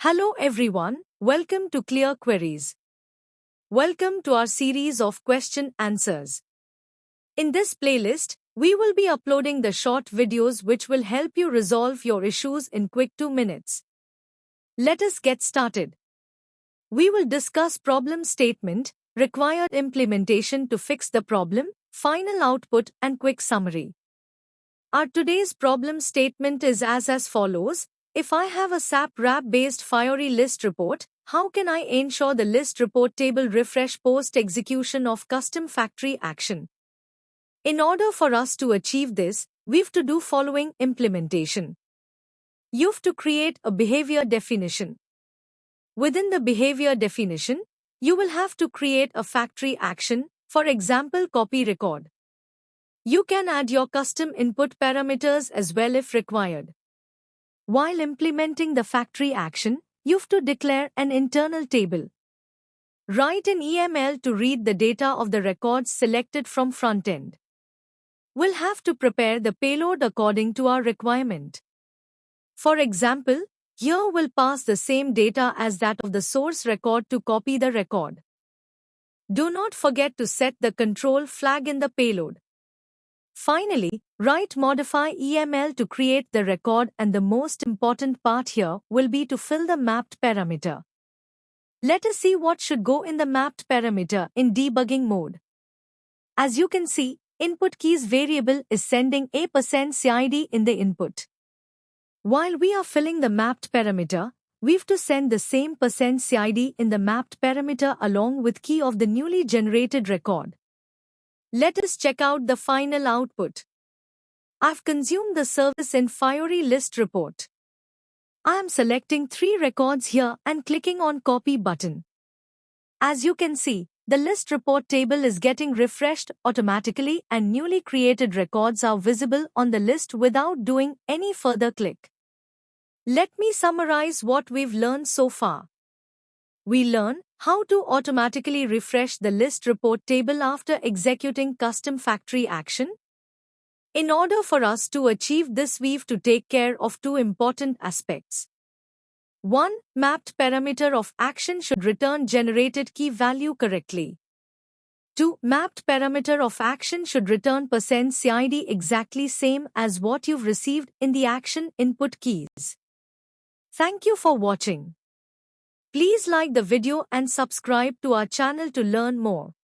Hello everyone, welcome to Clear Queries. Welcome to our series of question answers. In this playlist, we will be uploading the short videos which will help you resolve your issues in quick 2 minutes. Let us get started. We will discuss problem statement, required implementation to fix the problem, final output and quick summary. Our today's problem statement is as follows. If I have a SAP RAP-based Fiori list report, how can I ensure the list report table refresh post-execution of custom factory action? In order for us to achieve this, we've to do following implementation. You've to create a behavior definition. Within the behavior definition, you will have to create a factory action, for example copy record. You can add your custom input parameters as well if required. While implementing the factory action, you've to declare an internal table. Write an EML to read the data of the records selected from front end. We'll have to prepare the payload according to our requirement. For example, here we'll pass the same data as that of the source record to copy the record. Do not forget to set the control flag in the payload. Finally, write modify EML to create the record, and the most important part here will be to fill the mapped parameter. Let us see what should go in the mapped parameter in debugging mode. As you can see, input keys variable is sending a %CID in the input. While we are filling the mapped parameter, we've to send the same %CID in the mapped parameter along with key of the newly generated record. Let us check out the final output. I've consumed the service in Fiori list report. I am selecting 3 records here and clicking on copy button. As you can see, the list report table is getting refreshed automatically and newly created records are visible on the list without doing any further click. Let me summarize what we've learned so far. We learn how to automatically refresh the list report table after executing custom factory action. In order for us to achieve this, we've to take care of 2 important aspects. 1. Mapped parameter of action should return generated key value correctly. 2. Mapped parameter of action should return %CID exactly same as what you've received in the action input keys. Thank you for watching. Please like the video and subscribe to our channel to learn more.